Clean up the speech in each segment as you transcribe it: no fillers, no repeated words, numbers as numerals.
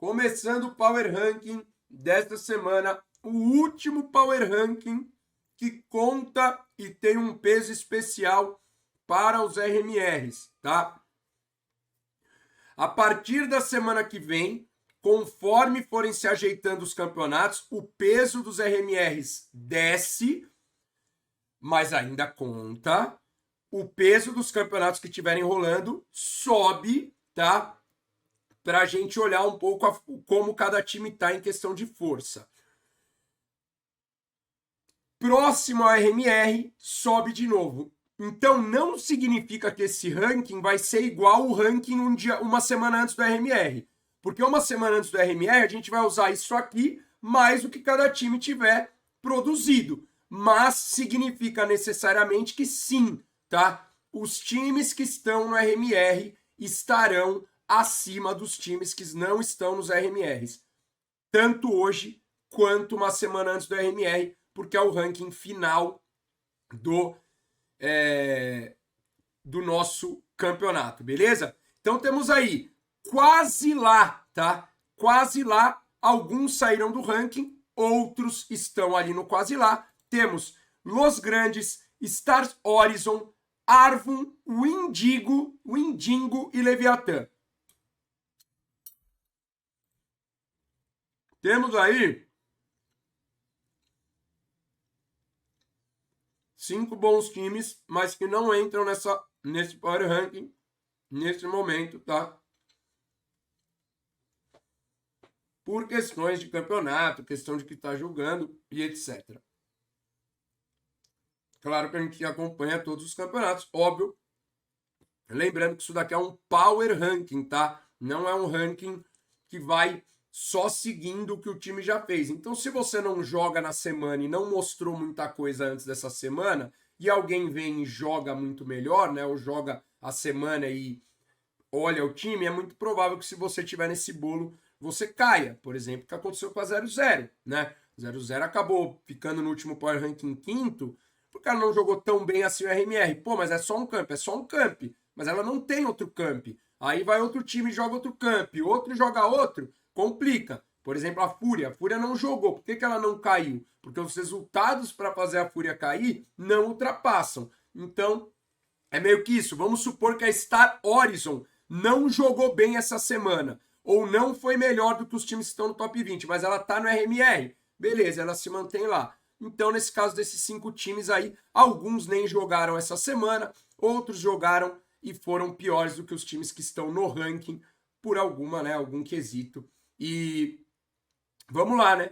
Começando o Power Ranking desta semana, o último Power Ranking que conta e tem um peso especial para os RMRs, tá? A partir da semana que vem, conforme forem se ajeitando os campeonatos, o peso dos RMRs desce, mas ainda conta. O peso dos campeonatos que estiverem rolando sobe, tá? Para a gente olhar um pouco como cada time está em questão de força. Próximo ao RMR, sobe de novo. Então, não significa que esse ranking vai ser igual o ranking uma semana antes do RMR. Porque uma semana antes do RMR, a gente vai usar isso aqui, mais o que cada time tiver produzido. Mas significa necessariamente que sim, tá? Os times que estão no RMR estarão acima dos times que não estão nos RMRs. Tanto hoje quanto uma semana antes do RMR, porque é o ranking final do nosso campeonato, beleza? Então temos aí quase lá, tá? Quase lá, alguns saíram do ranking, outros estão ali no quase lá. Temos Los Grandes, Stars Horizon, Arvum, Windigo e Leviatã. Temos aí 5 bons times, mas que não entram nesse Power Ranking nesse momento, tá? Por questões de campeonato, questão de que tá jogando e etc. Claro que a gente acompanha todos os campeonatos, óbvio. Lembrando que isso daqui é um Power Ranking, tá? Não é um ranking que vai só seguindo o que o time já fez. Então, se você não joga na semana e não mostrou muita coisa antes dessa semana, e alguém vem e joga muito melhor, né? Ou joga a semana e olha o time, é muito provável que se você estiver nesse bolo, você caia. Por exemplo, o que aconteceu com a 0-0, né? 0-0 acabou ficando no último Power Ranking quinto, porque ela não jogou tão bem assim o RMR. Pô, mas é só um camp. Mas ela não tem outro camp. Aí vai outro time e joga outro camp, outro joga outro, complica. Por exemplo, a Fúria não jogou. Por que ela não caiu? Porque os resultados para fazer a Fúria cair não ultrapassam. Então, é meio que isso. Vamos supor que a Star Horizon não jogou bem essa semana, ou não foi melhor do que os times que estão no top 20, mas ela tá no RMR. Beleza, ela se mantém lá. Então, nesse caso desses 5 times aí, alguns nem jogaram essa semana, outros jogaram e foram piores do que os times que estão no ranking por algum quesito. E vamos lá, né?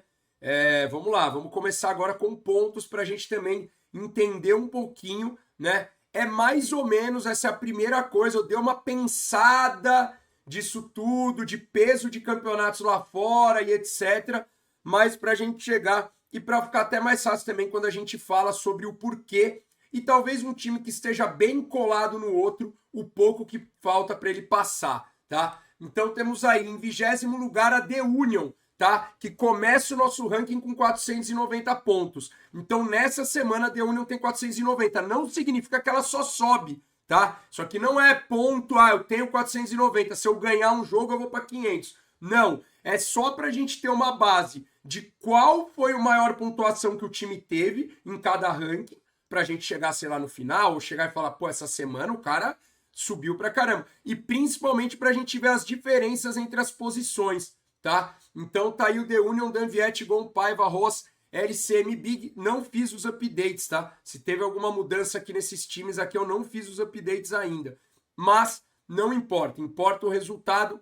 Vamos lá, vamos começar agora com pontos para a gente também entender um pouquinho, né? É mais ou menos essa primeira coisa, eu dei uma pensada disso tudo, de peso de campeonatos lá fora e etc. Mas para a gente chegar e para ficar até mais fácil também quando a gente fala sobre o porquê e talvez um time que esteja bem colado no outro, o pouco que falta para ele passar, tá? Então temos aí em 20º lugar a The Union, tá? Que começa o nosso ranking com 490 pontos. Então nessa semana a The Union tem 490, não significa que ela só sobe, tá? Só que não é ponto, eu tenho 490, se eu ganhar um jogo eu vou para 500. Não, é só pra gente ter uma base de qual foi a maior pontuação que o time teve em cada ranking, pra gente chegar, sei lá, no final, ou chegar e falar, pô, essa semana o cara subiu pra caramba. E principalmente pra gente ver as diferenças entre as posições, tá? Então tá aí o The Union, Danviet, Gon, Paiva, Ross, LCM, Big. Não fiz os updates, tá? Se teve alguma mudança aqui nesses times aqui, eu não fiz os updates ainda. Mas não importa, importa o resultado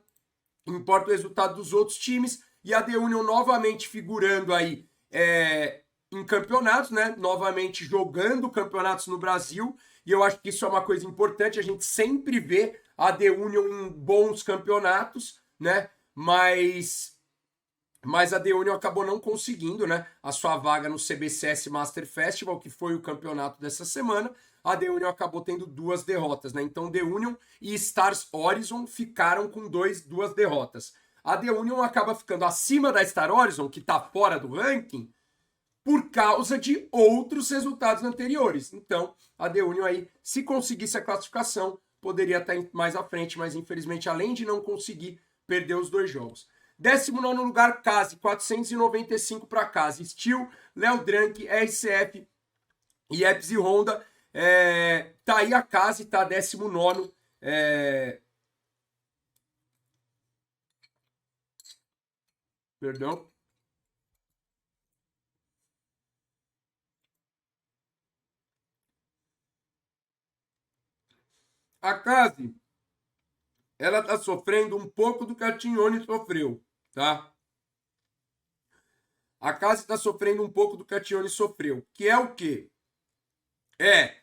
dos outros times. E a The Union novamente figurando aí em campeonatos, né? Novamente jogando campeonatos no Brasil. E eu acho que isso é uma coisa importante. A gente sempre vê a The Union em bons campeonatos, né? Mas a The Union acabou não conseguindo, né? A sua vaga no CBCS Master Festival, que foi o campeonato dessa semana. A The Union acabou tendo 2 derrotas, né? Então The Union e Stars Horizon ficaram com 2 derrotas. A The Union acaba ficando acima da Star Horizon, que tá fora do ranking, por causa de outros resultados anteriores. Então, a The Union aí, se conseguisse a classificação, poderia estar mais à frente, mas infelizmente, além de não conseguir, perdeu os 2 jogos. 19º lugar, Case, 495 para Case. Steel, Léo Drank, RCF e Epsi Honda. Tá aí a Case, tá 19º. Perdão. A Case, ela tá sofrendo um pouco do que a Tignone sofreu, tá? A Case está sofrendo um pouco do que a Tignone sofreu, que é o quê? É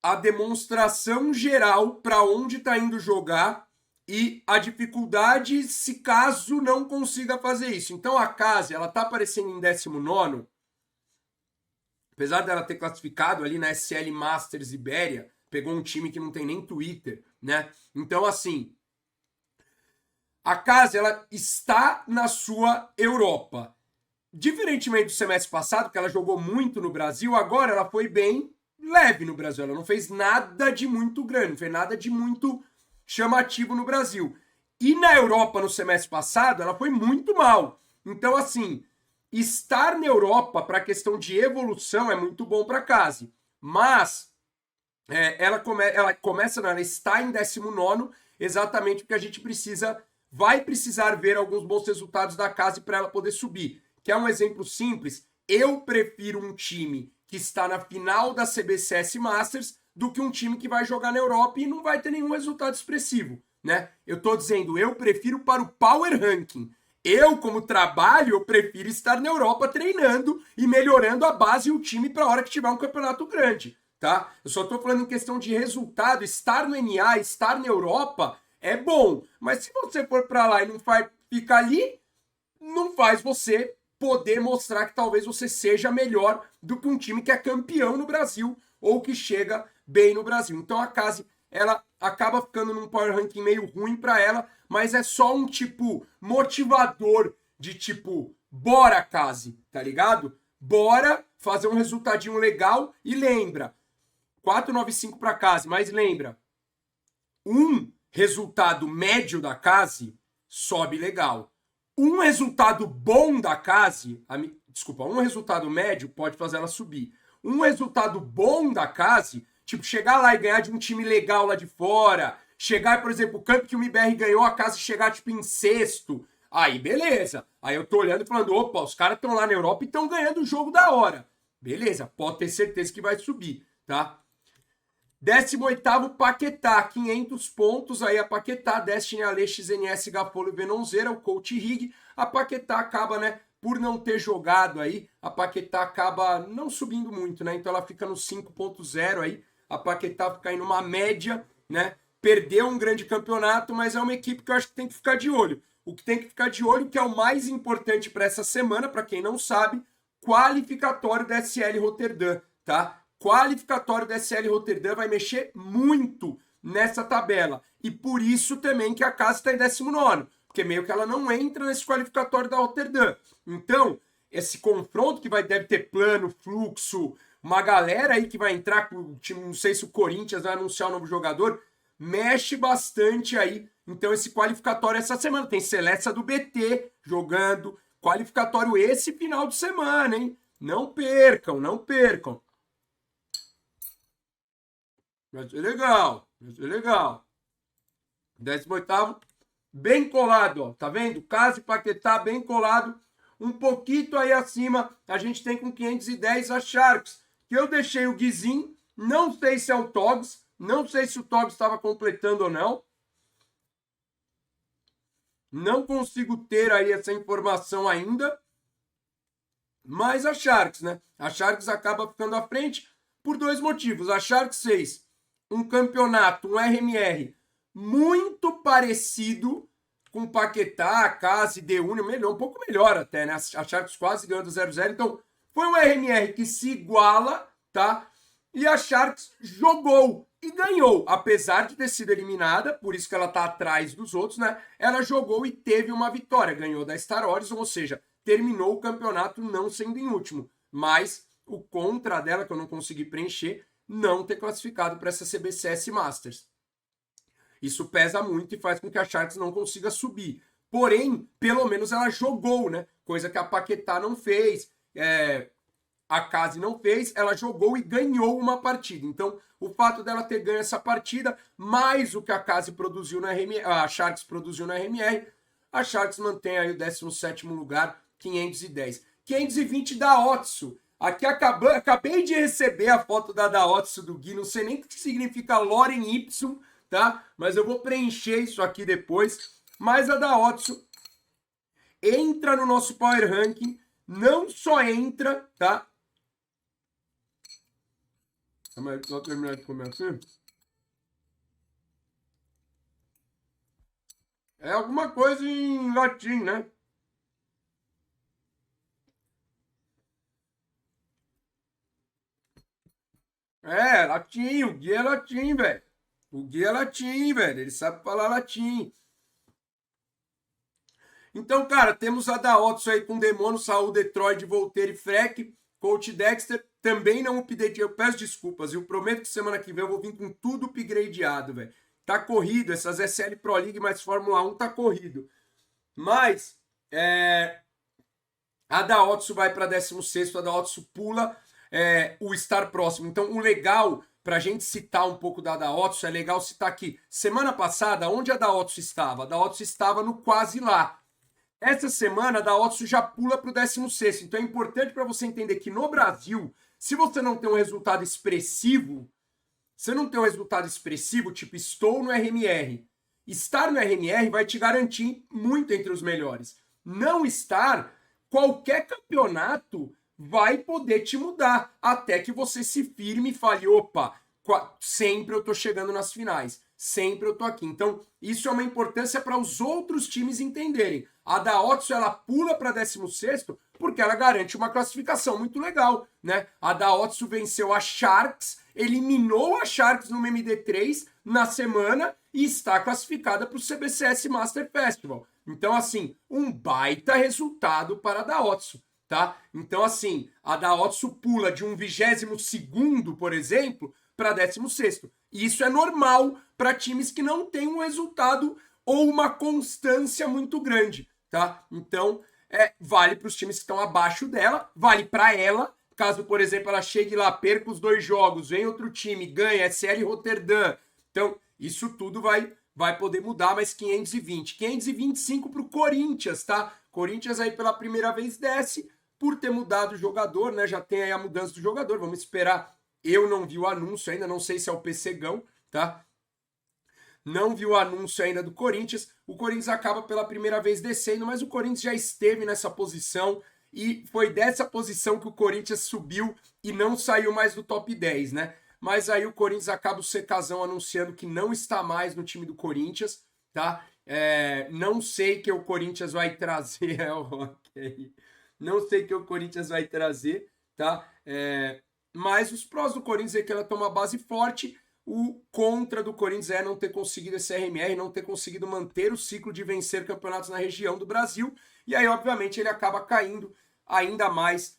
a demonstração geral para onde está indo jogar e a dificuldade se caso não consiga fazer isso. Então a Case, ela tá aparecendo em 19º, apesar dela ter classificado ali na SL Masters Ibéria, pegou um time que não tem nem Twitter, né? Então assim, a Case, ela está na sua Europa. Diferentemente do semestre passado, que ela jogou muito no Brasil, agora ela foi bem leve no Brasil. Ela não fez nada de muito grande, não fez nada de muito chamativo no Brasil. E na Europa, no semestre passado, ela foi muito mal. Então, assim, estar na Europa para a questão de evolução é muito bom para a Case. Mas ela começa, ela está em 19º, exatamente porque a gente vai precisar ver alguns bons resultados da Case para ela poder subir. Que é um exemplo simples, eu prefiro um time que está na final da CBCS Masters do que um time que vai jogar na Europa e não vai ter nenhum resultado expressivo, né? Eu tô dizendo, eu prefiro para o Power Ranking. Eu, como trabalho, eu prefiro estar na Europa treinando e melhorando a base e o time para a hora que tiver um campeonato grande, tá? Eu só tô falando em questão de resultado, estar no NA, estar na Europa é bom, mas se você for para lá e não ficar ali, não faz você poder mostrar que talvez você seja melhor do que um time que é campeão no Brasil ou que chega bem no Brasil. Então a Case, ela acaba ficando num power ranking meio ruim para ela, mas é só um tipo motivador de tipo, bora Case, tá ligado? Bora fazer um resultadinho legal e lembra, 495 para Case, mas lembra, um resultado médio da Case sobe legal. Um resultado bom da Case, um resultado médio pode fazer ela subir. Um resultado bom da Case, tipo, chegar lá e ganhar de um time legal lá de fora, chegar, por exemplo, o campo que o MBR ganhou, a Case chegar, tipo, em sexto, aí beleza. Aí eu tô olhando e falando, opa, os caras estão lá na Europa e estão ganhando o jogo da hora. Beleza, pode ter certeza que vai subir, tá? 18º Paquetá, 500 pontos aí a Paquetá, Destiny, Ale, XNS, Gapolo e Venonzeira, o Coach Rig. A Paquetá acaba, né, por não ter jogado aí, a Paquetá acaba não subindo muito, né? Então ela fica no 5.0 aí, a Paquetá fica aí numa média, né? Perdeu um grande campeonato, mas é uma equipe que eu acho que tem que ficar de olho. O que tem que ficar de olho, que é o mais importante para essa semana, para quem não sabe, qualificatório da SL Rotterdam, tá? Qualificatório da SL Rotterdam vai mexer muito nessa tabela. E por isso também que a Case está em 19º, porque meio que ela não entra nesse qualificatório da Rotterdam. Então, esse confronto que deve ter plano, fluxo, uma galera aí que vai entrar, não sei se o Corinthians vai anunciar um novo jogador, mexe bastante aí. Então, esse qualificatório essa semana. Tem Celeste do BT jogando. Qualificatório esse final de semana, hein? Não percam, não percam. Vai ser legal, vai ser legal. 18º, bem colado, ó. Tá vendo? Case Paquetá bem colado. Um pouquinho aí acima, a gente tem com 510 a Sharks. Que eu deixei o Guizin, não sei se é o Togs, não sei se o Togs estava completando ou não. Não consigo ter aí essa informação ainda. Mas a Sharks, né? A Sharks acaba ficando à frente por dois motivos. A Sharks fez um campeonato, um RMR, muito parecido com o Paquetá, a Case, Deúnio, melhor, um pouco melhor até, né? A Sharks quase ganhou do 0-0. Então, foi um RMR que se iguala, tá? E a Sharks jogou e ganhou, apesar de ter sido eliminada, por isso que ela tá atrás dos outros, né? Ela jogou e teve uma vitória, ganhou da Star Horizon, ou seja, terminou o campeonato não sendo em último. Mas o contra dela, que eu não consegui preencher, não ter classificado para essa CBCS Masters. Isso pesa muito e faz com que a Sharks não consiga subir. Porém, pelo menos ela jogou, né? Coisa que a Paquetá não fez, a Case não fez, ela jogou e ganhou uma partida. Então, o fato dela ter ganho essa partida, mais o que a Case produziu na RMR, a Sharks produziu na RMR, a Sharks mantém aí o 17º lugar, 510. 520 da Otsu. Aqui acabei de receber a foto da Otsu do Gui, não sei nem o que significa Loren Y, tá? Mas eu vou preencher isso aqui depois. Mas a da Otsu entra no nosso Power Ranking, não só entra, tá? Só terminar de comer assim. É alguma coisa em latim, né? É, latim, o Gui é latim, velho. O Gui é latim, velho. Ele sabe falar latim. Então, cara, temos a da Otso aí com Demônio, Saul, Detroit, Voltaire e Freck. Coach Dexter também não update. Eu peço desculpas, eu prometo que semana que vem eu vou vir com tudo upgradeado, velho. Tá corrido, essas SL Pro League mais Fórmula 1 tá corrido. Mas, a da Otso vai para 16º, a da Otso pula o estar próximo. Então, o legal, para a gente citar um pouco da Otso, é legal citar aqui. Semana passada, onde a da Otso estava? A da Otso estava no quase lá. Essa semana, a da Otso já pula para o 16º. Então, é importante para você entender que no Brasil, se você não tem um resultado expressivo, tipo estou no RMR, estar no RMR vai te garantir muito entre os melhores. Não estar, qualquer campeonato vai poder te mudar, até que você se firme e fale, opa, sempre eu tô chegando nas finais, sempre eu tô aqui. Então, isso é uma importância para os outros times entenderem. A da Otso, ela pula para 16º porque ela garante uma classificação muito legal, né? A da Otso venceu a Sharks, eliminou a Sharks no MD3 na semana e está classificada para o CBCS Master Festival. Então, assim, um baita resultado para a da Otso, tá? Então, assim, a da Otso pula de um 22º, por exemplo, para 16º. E isso é normal para times que não têm um resultado ou uma constância muito grande, tá? Então, vale para os times que estão abaixo dela, vale para ela, caso, por exemplo, ela chegue lá, perca os 2 jogos, vem outro time, ganha, SL Rotterdam. Então, isso tudo vai poder mudar, mas 520. 525 para o Corinthians, tá? Corinthians aí pela primeira vez desce, por ter mudado o jogador, né? Já tem aí a mudança do jogador, vamos esperar. Eu não vi o anúncio ainda, não sei se é o PCgão, tá? Não vi o anúncio ainda do Corinthians. O Corinthians acaba pela primeira vez descendo, mas o Corinthians já esteve nessa posição e foi dessa posição que o Corinthians subiu e não saiu mais do top 10, né? Mas aí o Corinthians acaba o Secazão anunciando que não está mais no time do Corinthians, tá? Não sei que o Corinthians vai trazer, ok. Não sei que o Corinthians vai trazer, tá? Mas os prós do Corinthians é que ela tem uma base forte. O contra do Corinthians é não ter conseguido esse RMR, não ter conseguido manter o ciclo de vencer campeonatos na região do Brasil. E aí, obviamente, ele acaba caindo ainda mais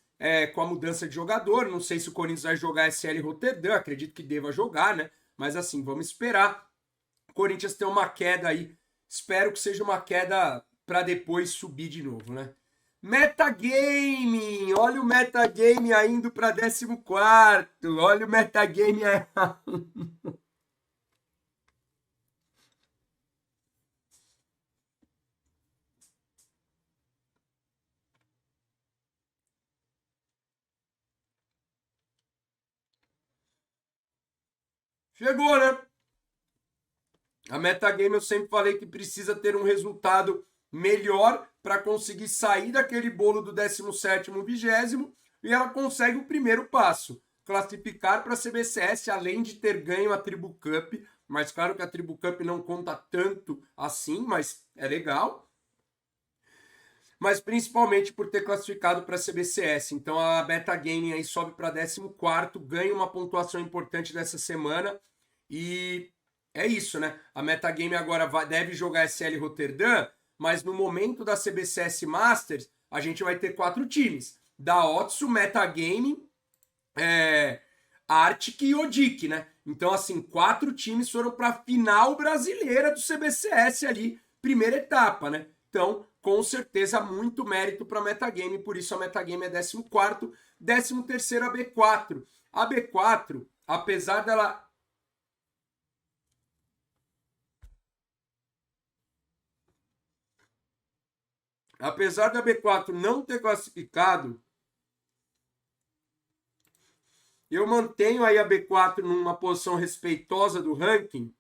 com a mudança de jogador. Não sei se o Corinthians vai jogar SL Rotterdam, acredito que deva jogar, né? Mas assim, vamos esperar. O Corinthians tem uma queda aí. Espero que seja uma queda para depois subir de novo, né? Metagaming! Olha o Metagame indo para 14º. Olha o Metagame aí. Chegou, né? A Metagame eu sempre falei que precisa ter um resultado melhor para conseguir sair daquele bolo do 17º, 20º, e ela consegue o primeiro passo, classificar para a CBCS, além de ter ganho a Tribu Cup, mas claro que a Tribu Cup não conta tanto assim, mas é legal. Mas principalmente por ter classificado para a CBCS. Então a Metagame aí sobe para 14º, ganha uma pontuação importante dessa semana e é isso, né? A Metagame agora deve jogar SL Rotterdam, mas no momento da CBCS Masters, a gente vai ter 4 times. Da Otsu, Metagame, Arctic e Odic, né? Então, assim, 4 times foram para a final brasileira do CBCS ali, primeira etapa, né? Então, com certeza, muito mérito para a Metagame, por isso a Metagame é 14º, 13º a B4. A B4, apesar dela... Apesar da B4 não ter classificado, eu mantenho aí a B4 numa posição respeitosa do ranking.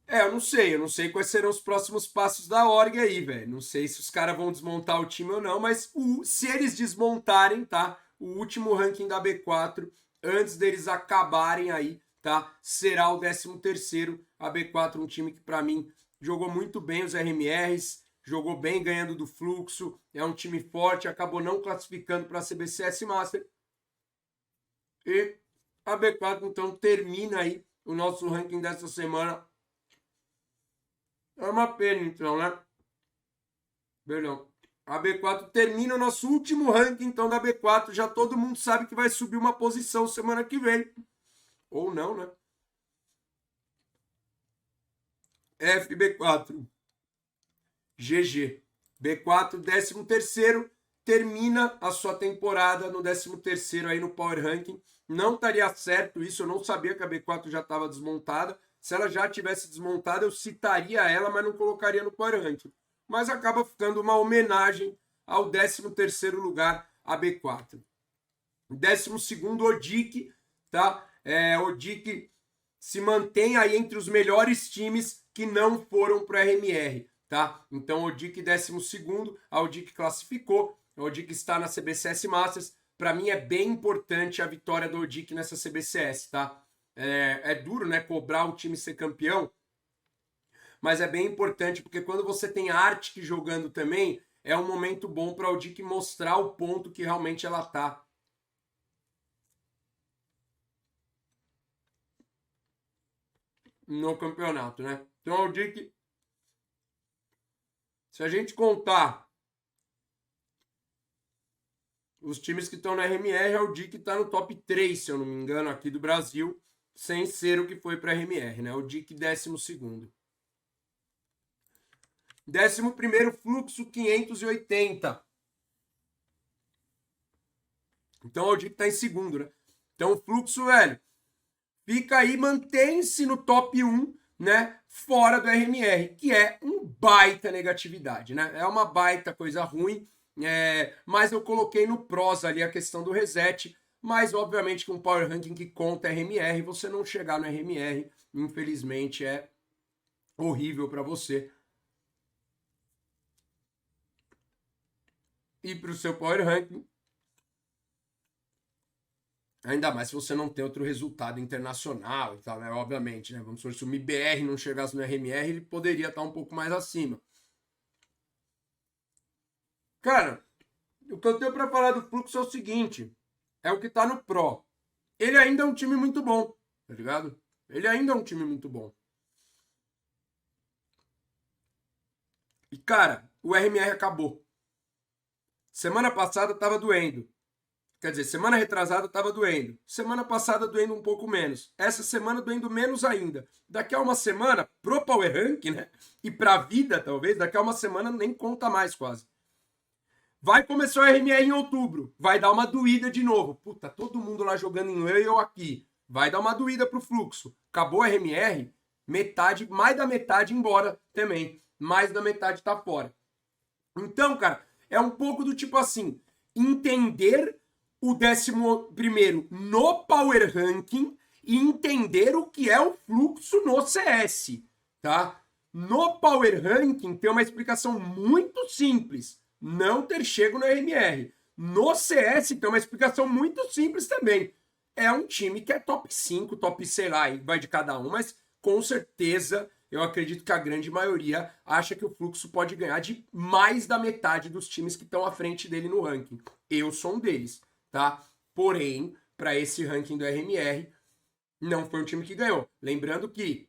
Eu não sei quais serão os próximos passos da org aí, velho. Não sei se os caras vão desmontar o time ou não, mas se eles desmontarem, tá? O último ranking da B4, antes deles acabarem aí, tá? Será o 13º. A B4, um time que pra mim jogou muito bem os RMRs, jogou bem ganhando do Fluxo, é um time forte, acabou não classificando para a CBCS Master. E a B4, então, termina aí o nosso ranking dessa semana. É uma pena, então, né? Perdão. A B4 termina o nosso último ranking, então, da B4. Já todo mundo sabe que vai subir uma posição semana que vem. Ou não, né? FB4. GG. B4, 13º. Termina a sua temporada no 13º aí no Power Ranking. Não estaria certo isso, eu não sabia que a B4 já estava desmontada. Se ela já tivesse desmontada, eu citaria ela, mas não colocaria no Power Ranking. Mas acaba ficando uma homenagem ao 13º lugar, a B4. 12º, Odic, tá? Odic se mantém aí entre os melhores times que não foram para a RMR, tá? Então, Odic 12º, a Odic classificou, a Odic está na CBCS Masters. Para mim é bem importante a vitória do Odic nessa CBCS, tá? É duro, né, cobrar o time ser campeão, mas é bem importante porque quando você tem a Arctic jogando também, é um momento bom para o Odic mostrar o ponto que realmente ela tá no campeonato, né? Então, o Odic, se a gente contar os times que estão na RMR, o Odic está no top 3, se eu não me engano, aqui do Brasil, sem ser o que foi para a RMR, né? O Odic 12º. 11º, Fluxo 580. Então, o Odic tá em segundo, né? Então, o Fluxo, velho, fica aí, mantém-se no top 1, né? Fora do RMR, que é um baita negatividade, né? É uma baita coisa ruim, mas eu coloquei no pros ali a questão do reset, mas obviamente que um Power Ranking que conta RMR, você não chegar no RMR, infelizmente é horrível para você. E para o seu Power Ranking, ainda mais se você não tem outro resultado internacional e tal, né? Obviamente, né? Vamos supor, se o MIBR não chegasse no RMR, ele poderia estar um pouco mais acima. Cara, o que eu tenho para falar do Fluxo é o seguinte: é o que tá no Pro. Ele ainda é um time muito bom, tá ligado? Ele ainda é um time muito bom. E, cara, o RMR acabou. Semana passada tava doendo. Quer dizer, semana retrasada tava doendo. Semana passada doendo um pouco menos. Essa semana doendo menos ainda. Daqui a uma semana, pro Power Rank, né? E pra vida, talvez, daqui a uma semana nem conta mais quase. Vai começar o RMR em outubro. Vai dar uma doída de novo. Puta, todo mundo lá jogando em lei e eu aqui. Vai dar uma doída pro Fluxo. Acabou o RMR, metade, mais da metade embora também. Mais da metade tá fora. Então, cara, é um pouco do tipo assim, entender o 11º no Power Ranking e entender o que é o Fluxo no CS, tá? No Power Ranking tem uma explicação muito simples, não ter chego no RMR. No CS tem uma explicação muito simples também. É um time que é top 5, top, sei lá, vai de cada um, mas com certeza eu acredito que a grande maioria acha que o Fluxo pode ganhar de mais da metade dos times que estão à frente dele no ranking. Eu sou um deles, tá? Porém, para esse ranking do RMR, não foi um time que ganhou. Lembrando que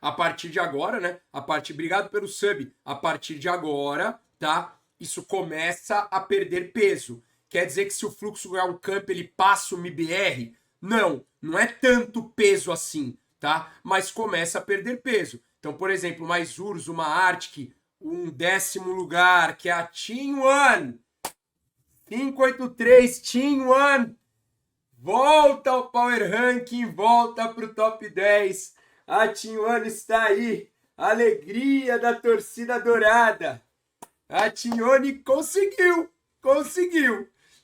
a partir de agora, né? Obrigado pelo sub. A partir de agora, tá? isso começa a perder peso. Quer dizer que se o Fluxo ganhar um camp, ele passa o MBR? Não, não é tanto peso assim, tá? Mas começa a perder peso. Então, por exemplo, uma Isurus, uma Arctic, um 10º lugar, que é a Team One. 583, Team One. Volta ao Power Ranking, volta para o top 10. A Team One está aí. Alegria da torcida dourada. A Team One conseguiu.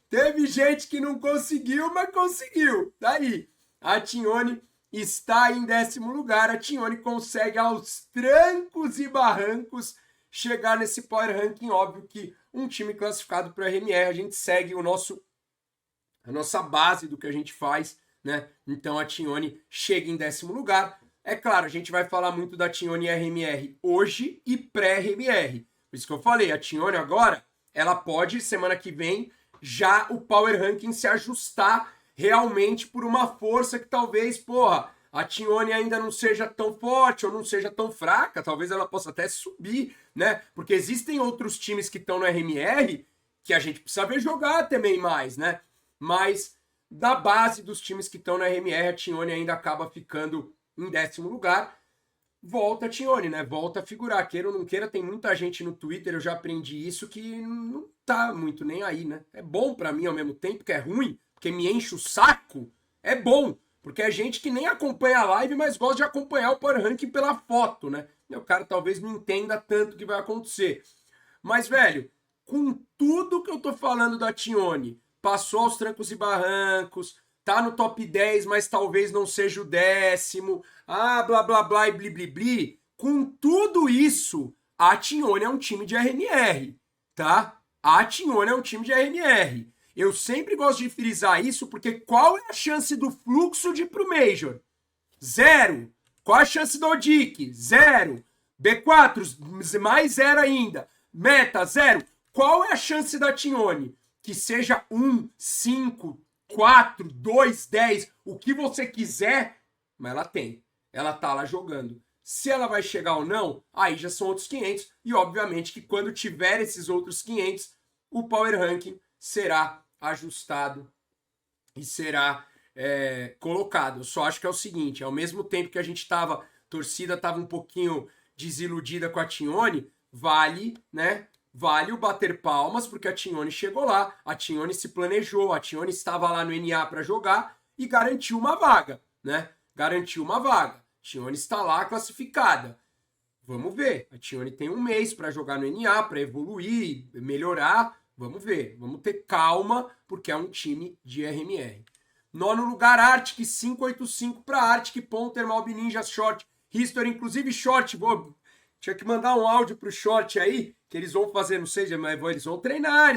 Teve gente que não conseguiu, mas conseguiu. Daí, a Team One está em 10º lugar. A Team One consegue aos trancos e barrancos chegar nesse Power Ranking. Óbvio que um time classificado para o RMR, a gente segue a nossa base do que a gente faz, né? Então a Team One chega em 10º lugar. É claro, a gente vai falar muito da Team One RMR hoje e pré-RMR. Por isso que eu falei, a Team One agora, ela pode, semana que vem, já o Power Ranking se ajustar realmente por uma força que talvez, porra, a Team One ainda não seja tão forte ou não seja tão fraca, talvez ela possa até subir, né? Porque existem outros times que estão no RMR que a gente precisa ver jogar também mais, né? Mas da base dos times que estão no RMR, a Team One ainda acaba ficando em 10º lugar. Volta a Team One, né? Volta a figurar. Queira ou não queira, tem muita gente no Twitter, eu já aprendi isso, que não tá muito nem aí, né? É bom pra mim ao mesmo tempo, que é ruim, porque me enche o saco. É bom, porque é gente que nem acompanha a live, mas gosta de acompanhar o Power Ranking pela foto, né? E o cara talvez não entenda tanto o que vai acontecer. Mas, velho, com tudo que eu tô falando da Team One, passou aos trancos e barrancos, tá no top 10, mas talvez não seja o 10º, blá blá blá e bli bli bli. Com tudo isso, a Team One é um time de RMR, tá? A Team One é um time de RMR. Eu sempre gosto de frisar isso, porque qual é a chance do Fluxo de ir pro Major? 0. Qual a chance do Odic? 0. B4, mais 0 ainda. Meta, 0. Qual é a chance da Team One? Que seja 1, 5, 4, 2, 10, o que você quiser, mas ela tem. Ela tá lá jogando. Se ela vai chegar ou não, aí já são outros 500. E obviamente que quando tiver esses outros 500, o Power Ranking será ajustado e será colocado. Eu só acho que é o seguinte, ao mesmo tempo que a gente tava, torcida tava um pouquinho desiludida com a Team One, vale, né? Vale o bater palmas, porque a Team One chegou lá, a Team One se planejou, a Team One estava lá no NA para jogar e garantiu uma vaga, né? Garantiu uma vaga. A Team One está lá classificada. Vamos ver. A Team One tem um mês para jogar no NA, para evoluir, melhorar. Vamos ver. Vamos ter calma, porque é um time de RMR. 9º lugar, Arctic, 585 para Arctic, Ponter, Malb Ninja, Short, History, inclusive Short, tinha que mandar um áudio pro Short aí, que eles vão fazer, não sei, mas eles vão treinar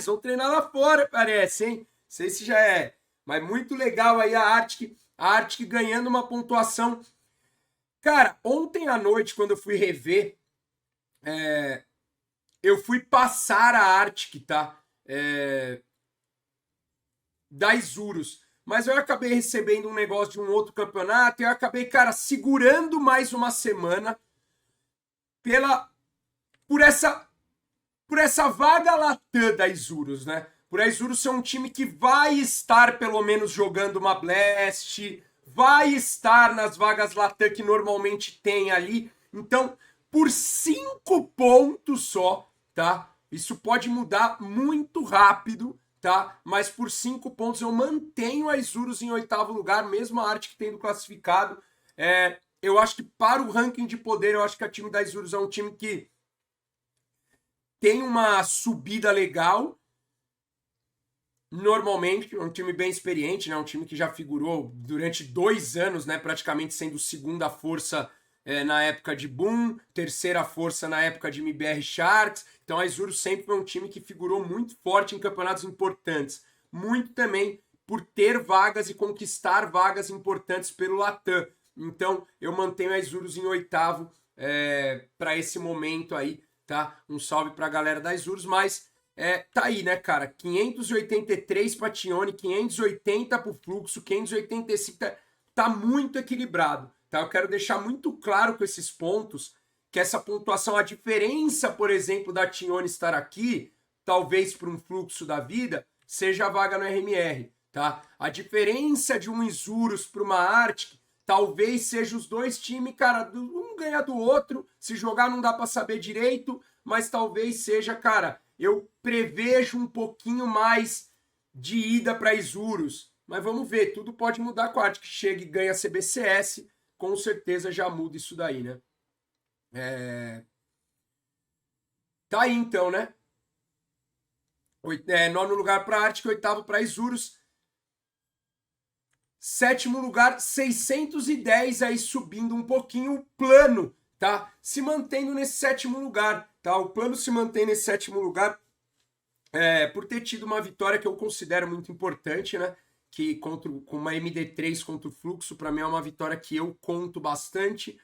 lá fora, parece, hein? Não sei se já é. Mas muito legal aí a Arctic ganhando uma pontuação. Cara, ontem à noite, quando eu fui rever, eu fui passar a Arctic, tá? Da Isurus. Mas eu acabei recebendo um negócio de um outro campeonato e eu acabei, cara, segurando mais uma semana por essa vaga latã da Isurus, né? Por a Isurus ser um time que vai estar pelo menos jogando uma Blast, vai estar nas vagas latã que normalmente tem ali. Então, por 5 pontos só, tá? Isso pode mudar muito rápido, tá? Mas por 5 pontos eu mantenho a Isurus em 8º lugar, mesmo a Arctic tendo classificado. Eu acho que para o ranking de poder, eu acho que o time da Isurus é um time que tem uma subida legal. Normalmente, é um time bem experiente, né? Um time que já figurou durante 2 anos, né? Praticamente sendo segunda força na época de Boom, terceira força na época de MBR Sharks. Então a Isurus sempre foi um time que figurou muito forte em campeonatos importantes. Muito também por ter vagas e conquistar vagas importantes pelo Latam. Então eu mantenho a Isurus em 8º para esse momento aí, tá? Um salve para a galera da Isurus, mas tá aí, né, cara? 583 para Tione, 580 para o Fluxo, 585 tá muito equilibrado, tá? Eu quero deixar muito claro com esses pontos que essa pontuação, a diferença, por exemplo, da Tione estar aqui, talvez para um Fluxo da vida, seja a vaga no RMR, tá? A diferença de um Isurus para uma Arctic talvez seja os dois times, cara, um ganha do outro, se jogar não dá para saber direito, mas talvez seja, cara, eu prevejo um pouquinho mais de ida para Isurus, mas vamos ver, tudo pode mudar com a Arctic, chega e ganha CBCS, com certeza já muda isso daí, né? Tá aí então, né? Nono lugar para Arctic, oitavo para Isurus. Sétimo lugar, 610, aí subindo um pouquinho, o Plano, tá? Se mantendo nesse sétimo lugar, tá? O Plano se mantém nesse sétimo lugar por ter tido uma vitória que eu considero muito importante, né? Que com uma MD3 contra o Fluxo, para mim é uma vitória que eu conto bastante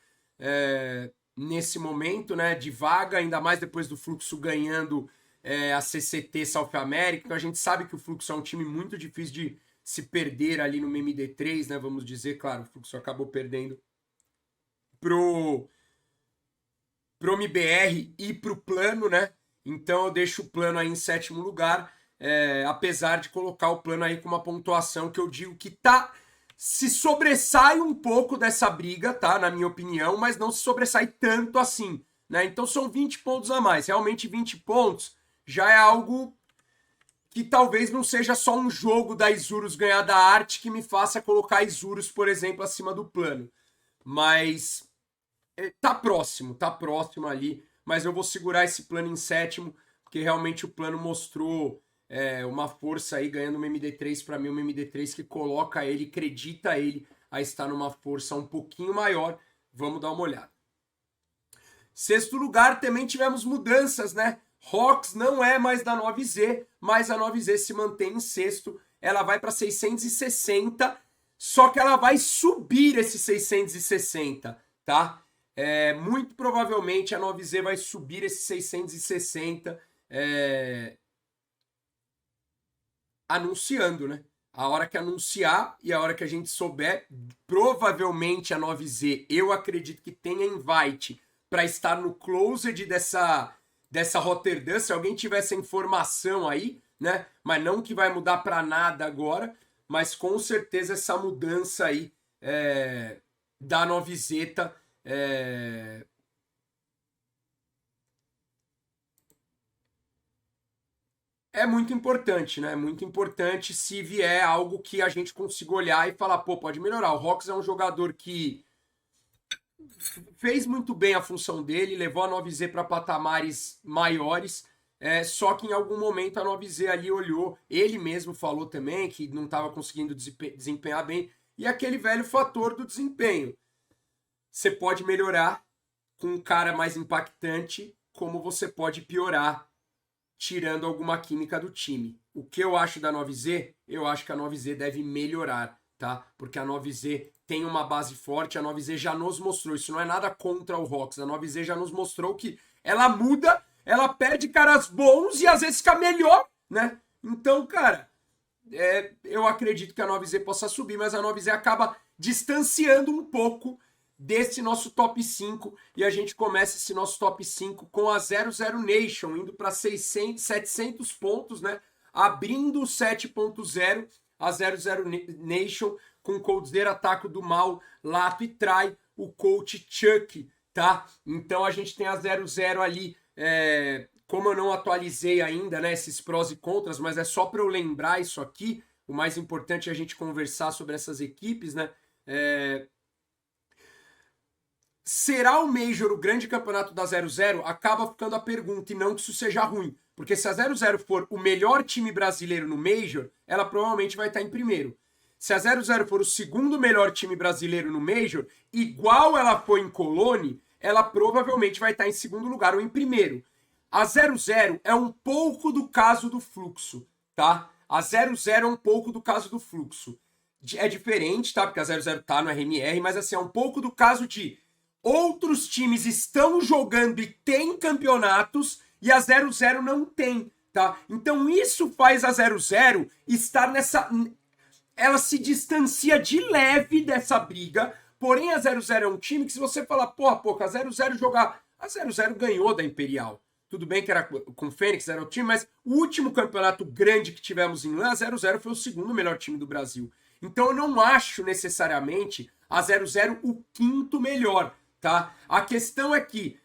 nesse momento, né? De vaga, ainda mais depois do Fluxo ganhando a CCT South America. Então a gente sabe que o Fluxo é um time muito difícil de se perder ali no MD3, né? Vamos dizer, claro, o Fluxo acabou perdendo pro MBR e pro Plano, né? Então eu deixo o Plano aí em sétimo lugar, apesar de colocar o Plano aí com uma pontuação que eu digo que se sobressai um pouco dessa briga, tá? Na minha opinião, mas não se sobressai tanto assim, né? Então são 20 pontos a mais. Realmente 20 pontos já é algo que talvez não seja só um jogo da Isurus ganhar da Arte que me faça colocar Isurus, por exemplo, acima do Plano. Mas tá próximo ali. Mas eu vou segurar esse Plano em sétimo, porque realmente o Plano mostrou uma força aí, ganhando uma MD3 para mim, uma MD3 que coloca ele, acredita ele a estar numa força um pouquinho maior. Vamos dar uma olhada. Sexto lugar, também tivemos mudanças, né? Rox não é mais da 9Z, mas a 9Z se mantém em sexto. Ela vai para 660, só que ela vai subir esse 660, tá? Muito provavelmente a 9Z vai subir esse 660 anunciando, né? A hora que anunciar e a hora que a gente souber, provavelmente a 9Z, eu acredito que tenha invite para estar no closed dessa Rotterdam, se alguém tiver essa informação aí, né? Mas não que vai mudar para nada agora, mas com certeza essa mudança aí da 9Z é muito importante, né? Muito importante se vier algo que a gente consiga olhar e falar, pô, pode melhorar. O Rox é um jogador que fez muito bem a função dele, levou a 9Z para patamares maiores, só que em algum momento a 9Z ali olhou, ele mesmo falou também que não estava conseguindo desempenhar bem, e aquele velho fator do desempenho. Você pode melhorar com um cara mais impactante, como você pode piorar tirando alguma química do time. O que eu acho da 9Z? Eu acho que a 9Z deve melhorar, tá? Porque a 9Z tem uma base forte, a 9Z já nos mostrou, isso não é nada contra o Rox, a 9Z já nos mostrou que ela muda, ela perde caras bons e às vezes fica melhor, né? Então, cara, eu acredito que a 9Z possa subir, mas a 9Z acaba distanciando um pouco desse nosso top 5, e a gente começa esse nosso top 5 com a 00 Nation, indo para 700 pontos, né? Abrindo o 7.0, a 00 Nation, com Coldzera, Ataco do Mal, Lato e Trai, o coach Chuck, tá? Então a gente tem a 00 ali, como eu não atualizei ainda, né, esses prós e contras, mas é só para eu lembrar isso aqui, o mais importante é a gente conversar sobre essas equipes, né? Será o Major o grande campeonato da 00? Acaba ficando a pergunta, e não que isso seja ruim. Porque se a 00 for o melhor time brasileiro no Major, ela provavelmente vai estar em primeiro. Se a 00 for o segundo melhor time brasileiro no Major, igual ela foi em Colônia, ela provavelmente vai estar em segundo lugar ou em primeiro. A 00 é um pouco do caso do Fluxo, tá? A 00 é um pouco do caso do Fluxo. É diferente, tá? Porque a 00 tá no RMR, mas assim, é um pouco do caso de outros times estão jogando e tem campeonatos e a 00 não tem, tá? Então isso faz a 00 estar nessa... Ela se distancia de leve dessa briga, porém a 00 é um time que se você falar, porra, a 00 jogar... A 00 ganhou da Imperial, Tudo bem que era com o Fênix, era o time, mas o último campeonato grande que tivemos em LAN, a 0-0 foi o segundo melhor time do Brasil. Então eu não acho necessariamente a 0-0 o quinto melhor, tá? A questão é que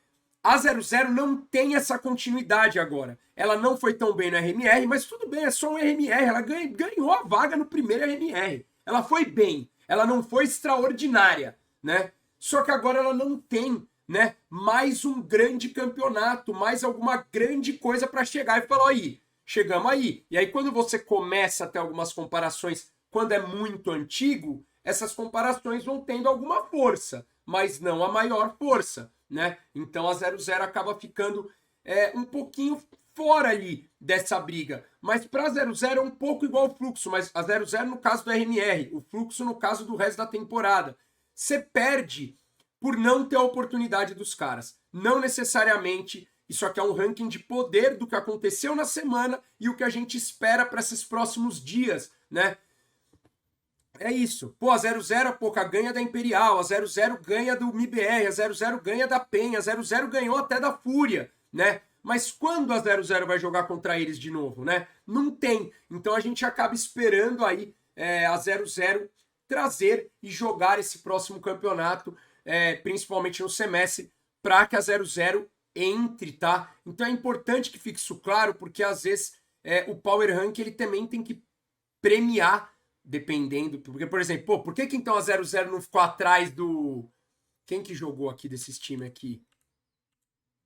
a 0-0 não tem essa continuidade agora. Ela não foi tão bem no RMR, mas tudo bem, é só um RMR. Ela ganhou a vaga no primeiro RMR. Ela foi bem, ela não foi extraordinária, né? Só que agora ela não tem, né, mais um grande campeonato, mais alguma grande coisa para chegar e falar, aí, chegamos aí. E aí quando você começa a ter algumas comparações, quando é muito antigo, essas comparações vão tendo alguma força, mas não a maior força, né? Então a 0-0 acaba ficando um pouquinho fora ali dessa briga. Mas para 0-0 é um pouco igual ao Fluxo, mas a 0-0 no caso do RMR, o Fluxo no caso do resto da temporada. Você perde por não ter a oportunidade dos caras. Não necessariamente, isso aqui é um ranking de poder do que aconteceu na semana e o que a gente espera para esses próximos dias, né? É isso. Pô, a 0-0 a pouca ganha da Imperial, a 0-0 ganha do MIBR, a 0-0 ganha da PEN, a 0-0 ganhou até da Fúria, né? Mas quando a 0-0 vai jogar contra eles de novo, né? Não tem. Então a gente acaba esperando aí a 0-0 trazer e jogar esse próximo campeonato, principalmente no semestre, para que a 0-0 entre, tá? Então é importante que fique isso claro, porque às vezes o Power Rank ele também tem que premiar, dependendo. Porque, por exemplo, pô, por que então a 0-0 não ficou atrás do... Quem que jogou aqui desses times aqui?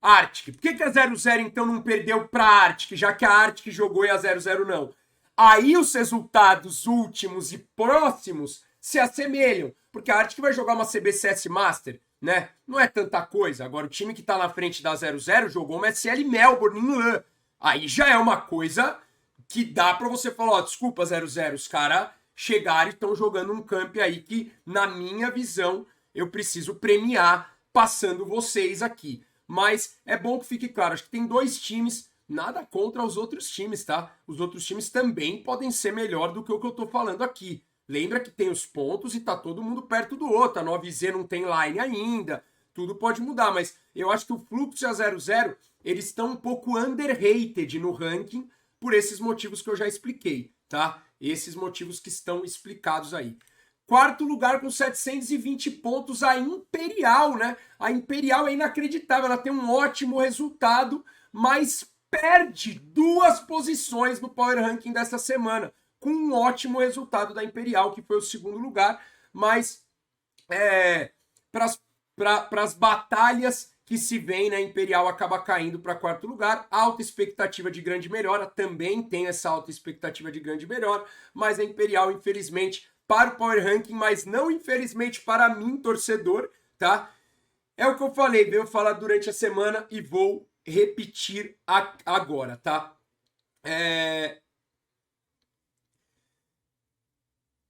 Arctic. Por que a 0-0 então não perdeu pra Arctic, já que a Arctic jogou e a 0-0 não? Aí os resultados últimos e próximos se assemelham, porque a Arctic vai jogar uma CBCS Master, né? Não é tanta coisa. Agora o time que tá na frente da 0-0 jogou uma SL Melbourne em LAN. Aí já é uma coisa que dá pra você falar, ó, desculpa 0-0, os caras chegaram e estão jogando um camp aí que, na minha visão, eu preciso premiar passando vocês aqui. Mas é bom que fique claro, acho que tem dois times, nada contra os outros times, tá? Os outros times também podem ser melhor do que o que eu tô falando aqui. Lembra que tem os pontos e tá todo mundo perto do outro. A 9Z não tem line ainda, tudo pode mudar, mas eu acho que o Fluxo e a 0-0, eles estão um pouco underrated no ranking por esses motivos que eu já expliquei, tá? Esses motivos que estão explicados aí. Quarto lugar com 720 pontos, a Imperial, né? A Imperial é inacreditável, ela tem um ótimo resultado, mas perde 2 posições no Power Ranking dessa semana, com um ótimo resultado da Imperial, que foi o segundo lugar, mas para as batalhas que se vem, né, Imperial acaba caindo para quarto lugar. Alta expectativa de grande melhora, também tem essa alta expectativa de grande melhora, mas a Imperial, infelizmente, para o Power Ranking, mas não infelizmente para mim, torcedor, tá? É o que eu falei, venho falar durante a semana e vou repetir agora, tá?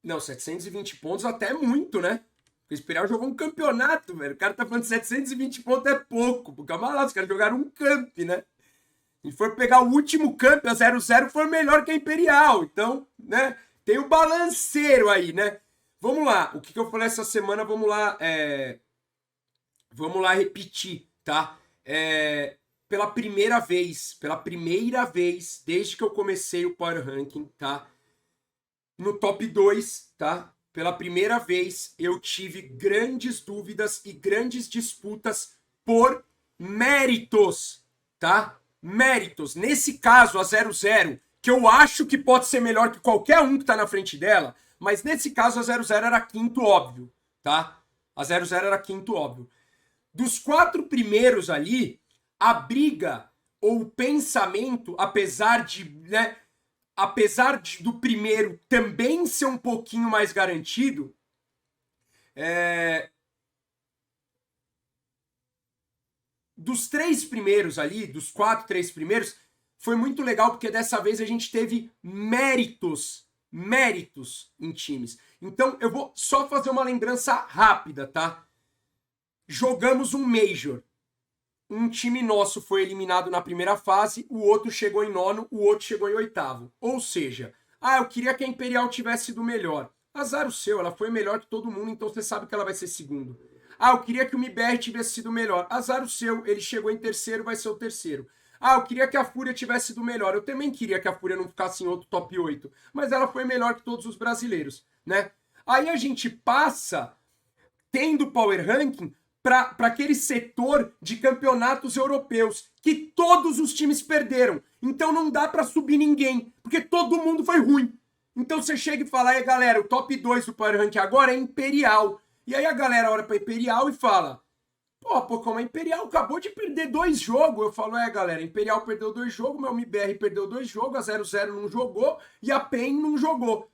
Não, 720 pontos até é muito, né? O Imperial jogou um campeonato, velho. O cara tá falando que 720 pontos é pouco. Porque calma lá, os caras jogaram um camp, né? Se for pegar o último camp, a 0-0 foi melhor que a Imperial. Então, né? Tem o balanceiro aí, né? Vamos lá. O que eu falei essa semana, vamos lá. Vamos lá repetir, tá? Pela primeira vez, desde que eu comecei o Power Ranking, tá? No top 2, tá? Pela primeira vez, eu tive grandes dúvidas e grandes disputas por méritos, tá? Méritos. Nesse caso, a 0-0, que eu acho que pode ser melhor que qualquer um que tá na frente dela, mas nesse caso a 0-0 era quinto óbvio, tá? A 0-0 era quinto óbvio. Dos 4 primeiros ali, a briga ou o pensamento, apesar do primeiro também ser um pouquinho mais garantido, dos 3 primeiros ali, dos 3 primeiros, foi muito legal porque dessa vez a gente teve méritos em times. Então eu vou só fazer uma lembrança rápida, tá? Jogamos um Major. Um time nosso foi eliminado na primeira fase, o outro chegou em 9º, o outro chegou em 8º. Ou seja, eu queria que a Imperial tivesse sido melhor. Azar o seu, ela foi melhor que todo mundo, então você sabe que ela vai ser segundo. Eu queria que o MIBR tivesse sido melhor. Azar o seu, ele chegou em terceiro, vai ser o terceiro. Ah, eu queria que a Fúria tivesse sido melhor. Eu também queria que a Fúria não ficasse em outro top 8. Mas ela foi melhor que todos os brasileiros, né? Aí a gente passa, tendo Power Ranking, para aquele setor de campeonatos europeus, que todos os times perderam. Então não dá para subir ninguém, porque todo mundo foi ruim. Então você chega e fala, aí galera, o top 2 do Power Ranking agora é Imperial. E aí a galera olha para Imperial e fala, pô, como a Imperial acabou de perder 2 jogos. Eu falo, galera, Imperial perdeu 2 jogos, meu MBR perdeu 2 jogos, a 0-0 não jogou e a PEN não jogou,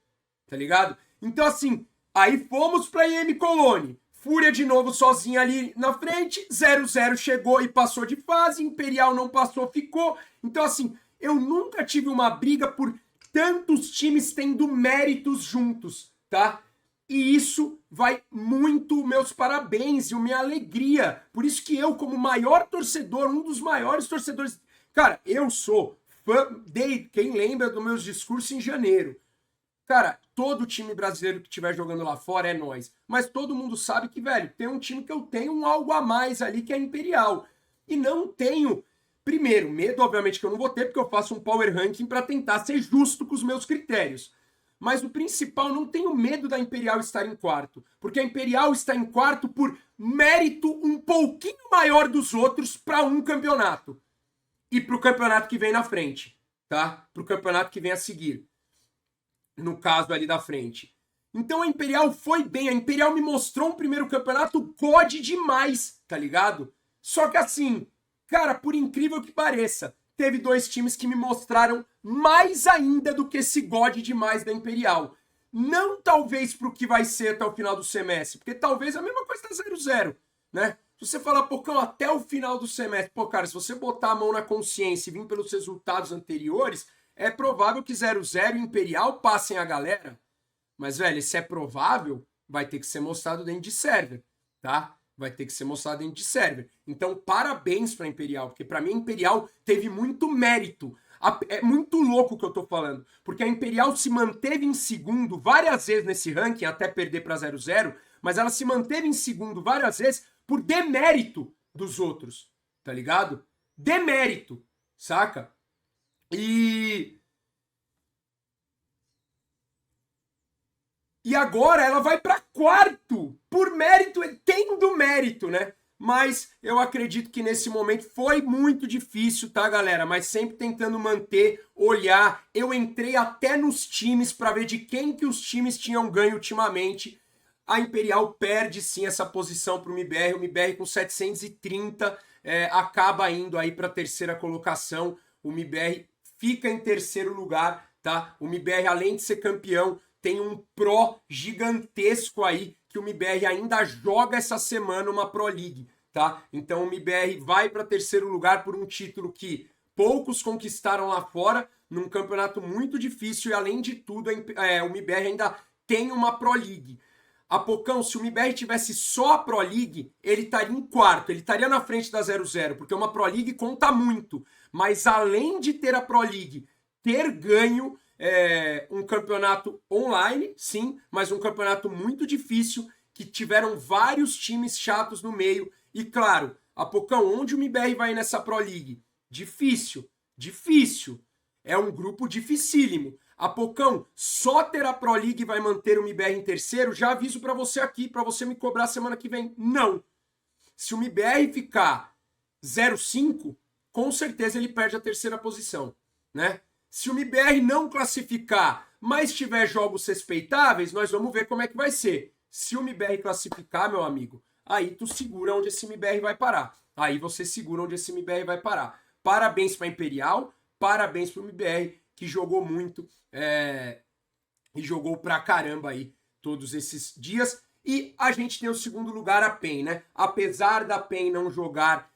tá ligado? Então assim, aí fomos pra IM Colônia. Fúria de novo sozinha ali na frente, 0-0 chegou e passou de fase, Imperial não passou, ficou. Então assim, eu nunca tive uma briga por tantos times tendo méritos juntos, tá? E isso vai muito meus parabéns e minha alegria. Por isso que eu, como maior torcedor, um dos maiores torcedores... Cara, eu sou fã de... Quem lembra dos meus discursos em janeiro? Cara, todo time brasileiro que estiver jogando lá fora é nós. Mas todo mundo sabe que, velho, tem um time que eu tenho um algo a mais ali, que é Imperial. E não tenho... Primeiro, medo, obviamente, que eu não vou ter, porque eu faço um power ranking para tentar ser justo com os meus critérios. Mas o principal, não tenho medo da Imperial estar em quarto. Porque a Imperial está em quarto por mérito um pouquinho maior dos outros para um campeonato. E para o campeonato que vem na frente, tá? Para o campeonato que vem a seguir. No caso ali da frente. Então a Imperial foi bem. A Imperial me mostrou um primeiro campeonato God demais, tá ligado? Só que assim, cara, por incrível que pareça, teve 2 times que me mostraram mais ainda do que esse God demais da Imperial. Não talvez pro que vai ser até o final do semestre, porque talvez a mesma coisa tá 0-0, né? Se você falar, pô, até o final do semestre, pô, cara, se você botar a mão na consciência e vir pelos resultados anteriores, é provável que 0-0 e Imperial passem a galera. Mas, velho, se é provável, vai ter que ser mostrado dentro de server, tá? Vai ter que ser mostrado dentro de server. Então, parabéns pra Imperial, porque pra mim a Imperial teve muito mérito. É muito louco o que eu tô falando, porque a Imperial se manteve em segundo várias vezes nesse ranking, até perder pra 0-0, mas ela se manteve em segundo várias vezes por demérito dos outros, tá ligado? Demérito, saca? E agora ela vai para quarto, por mérito, tendo mérito, né? Mas eu acredito que nesse momento foi muito difícil, tá, galera? Mas sempre tentando manter, olhar. Eu entrei até nos times para ver de quem que os times tinham ganho ultimamente. A Imperial perde sim essa posição para o MBR. O MBR com 730 acaba indo aí para a terceira colocação. O MBR fica em terceiro lugar, tá? O MBR, além de ser campeão, tem um Pro gigantesco aí, que o MBR ainda joga essa semana uma Pro League, tá? Então o MBR vai para terceiro lugar por um título que poucos conquistaram lá fora, num campeonato muito difícil, e além de tudo, o MBR ainda tem uma Pro League. Apocão, se o MBR tivesse só a Pro League, ele estaria em quarto, ele estaria na frente da 0-0, porque uma Pro League conta muito. Mas além de ter a Pro League, ter ganho um campeonato online, sim, mas um campeonato muito difícil, que tiveram vários times chatos no meio. E claro, Apocão, onde o MBR vai nessa Pro League? Difícil, difícil. É um grupo dificílimo. Apocão, só ter a Pro League vai manter o MBR em terceiro? Já aviso para você aqui, para você me cobrar semana que vem. Não. Se o MBR ficar 0-5, com certeza ele perde a terceira posição, né? Se o MBR não classificar, mas tiver jogos respeitáveis, nós vamos ver como é que vai ser. Se o MBR classificar, meu amigo, aí tu segura onde esse MBR vai parar. Aí você segura onde esse MBR vai parar. Parabéns para Imperial, parabéns para o MBR, que jogou muito e jogou pra caramba aí todos esses dias. E a gente tem o segundo lugar, a PEN, né? Apesar da PEN não jogar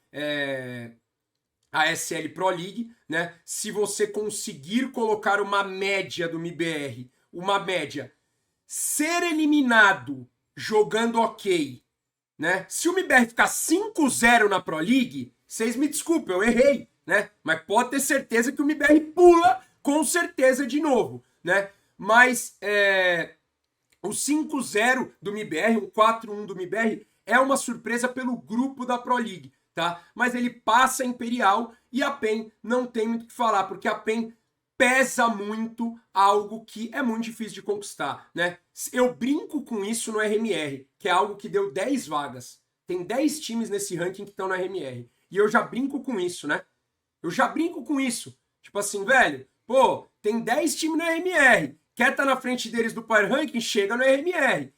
a SL Pro League, né? Se você conseguir colocar uma média do MBR, uma média, ser eliminado jogando ok, né? Se o MBR ficar 5-0 na Pro League, vocês me desculpem, eu errei, né? Mas pode ter certeza que o MBR pula com certeza de novo, né? Mas o 5-0 do MBR, o 4-1 do MBR, é uma surpresa pelo grupo da Pro League, tá? Mas ele passa a Imperial E a PEN não tem muito o que falar, porque a PEN pesa muito algo que é muito difícil de conquistar, né? Eu brinco com isso no RMR, que é algo que deu 10 vagas. Tem 10 times nesse ranking que estão no RMR. E eu já brinco com isso, né? Eu já brinco com isso. Tipo assim, velho, pô, tem 10 times no RMR. Quer estar na frente deles do Power Ranking? Chega no RMR.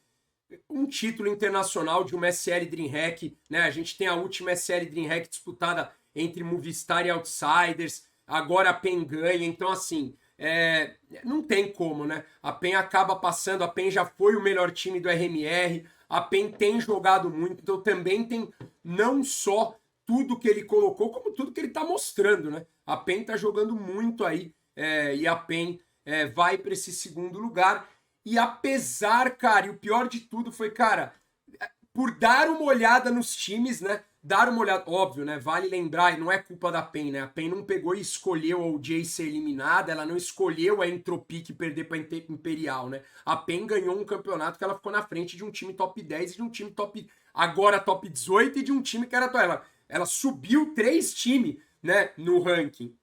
Um título internacional de uma SL DreamHack, né? A gente tem a última SL DreamHack disputada entre Movistar e Outsiders. Agora a PEN ganha, então assim, não tem como, né? A PEN acaba passando, a PEN já foi o melhor time do RMR, a PEN tem jogado muito, então também tem não só tudo que ele colocou, como tudo que ele tá mostrando, né? A PEN tá jogando muito aí, e a PEN vai para esse segundo lugar. E apesar, cara, e o pior de tudo foi, cara, por dar uma olhada nos times, né? Dar uma olhada, óbvio, né? Vale lembrar, e não é culpa da PEN, né? A PEN não pegou e escolheu a OJ ser eliminada, ela não escolheu a Entropic perder para Imperial, né? A PEN ganhou um campeonato que ela ficou na frente de um time top 10 e de um time agora top 18 e de um time que era ela subiu 3 times, né, no ranking.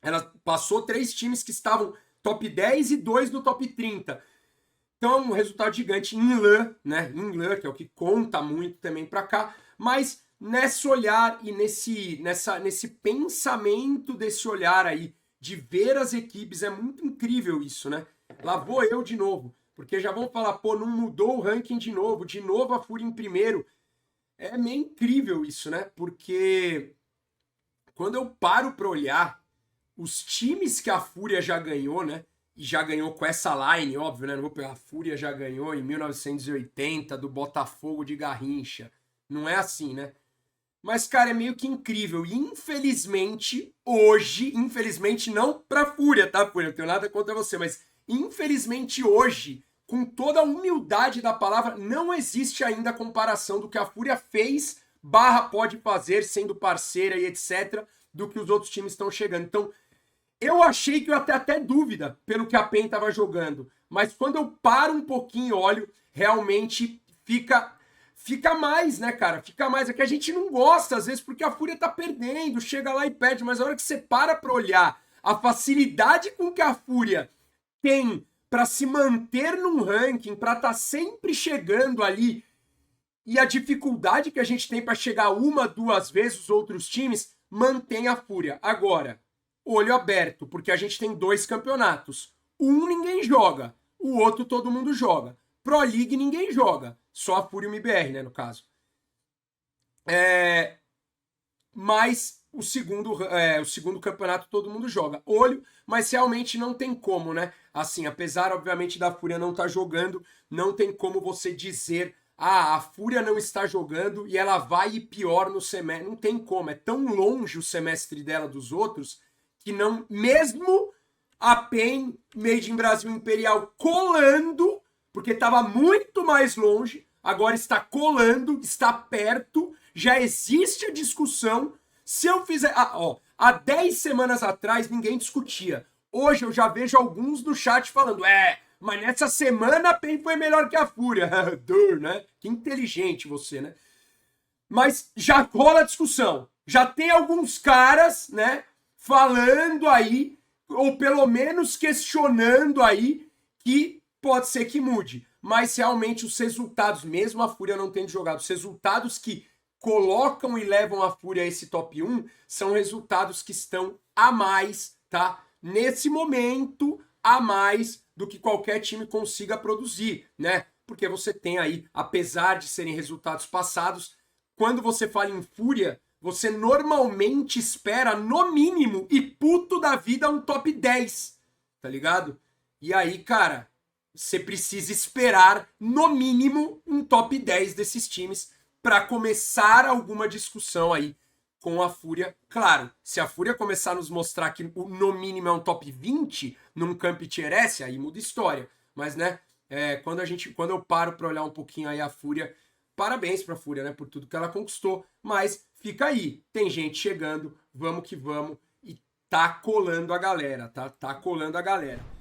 Ela passou 3 times que estavam top 10 e 2 no top 30. Então é um resultado gigante em LAN, né? Em LAN, que é o que conta muito também para cá, mas nesse olhar e nesse pensamento desse olhar aí de ver as equipes, é muito incrível isso, né? Lá vou eu de novo, porque já vão falar, pô, não mudou o ranking de novo a Fúria em primeiro. É meio incrível isso, né? Porque quando eu paro para olhar os times que a Fúria já ganhou, né? E já ganhou com essa line, óbvio, né? Não vou pegar, a Fúria já ganhou em 1980 do Botafogo de Garrincha. Não é assim, né? Mas, cara, é meio que incrível. E infelizmente, hoje, infelizmente não pra Fúria, tá, Fúria? Não tenho nada contra você, mas infelizmente hoje, com toda a humildade da palavra, não existe ainda comparação do que a Fúria fez, pode fazer, sendo parceira e etc., do que os outros times estão chegando. Então, eu achei que eu ia ter até dúvida pelo que a PEN estava jogando, mas quando eu paro um pouquinho e olho, realmente fica mais, né, cara? Fica mais. É que a gente não gosta, às vezes, porque a Fúria tá perdendo, chega lá e perde, mas a hora que você para pra olhar a facilidade com que a Fúria tem para se manter num ranking, para estar sempre chegando ali, e a dificuldade que a gente tem para chegar uma, duas vezes os outros times, mantém a Fúria. Agora, olho aberto, porque a gente tem 2 campeonatos. Um ninguém joga, o outro todo mundo joga. Pro League ninguém joga, só a Fúria e o MBR, né, no caso. Mas o segundo campeonato todo mundo joga. Olho, mas realmente não tem como, né? Assim, apesar, obviamente, da Fúria não estar jogando, não tem como você dizer, a Fúria não está jogando e ela vai ir pior no semestre. Não tem como, é tão longe o semestre dela dos outros que não, mesmo a PEN Made in Brasil Imperial colando, porque estava muito mais longe, agora está colando, está perto, já existe a discussão. Se eu fizer... há 10 semanas atrás ninguém discutia. Hoje eu já vejo alguns no chat falando, mas nessa semana a PEN foi melhor que a Fúria. Né? Que inteligente você, né? Mas já rola a discussão. Já tem alguns caras, né, falando aí, ou pelo menos questionando aí, que pode ser que mude. Mas realmente os resultados, mesmo a Fúria não tendo jogado, os resultados que colocam e levam a Fúria a esse top 1 são resultados que estão a mais, tá? Nesse momento, a mais do que qualquer time consiga produzir, né? Porque você tem aí, apesar de serem resultados passados, quando você fala em Fúria, você normalmente espera, no mínimo, e puto da vida, um top 10, tá ligado? E aí, cara, você precisa esperar, no mínimo, um top 10 desses times para começar alguma discussão aí com a Fúria. Claro, se a Fúria começar a nos mostrar que no mínimo é um top 20 num Camp Tier S, aí muda a história. Mas, né, quando eu paro para olhar um pouquinho aí a Fúria, parabéns pra Fúria, né, por tudo que ela conquistou, mas fica aí, tem gente chegando, vamos que vamos, e tá colando a galera, tá colando a galera.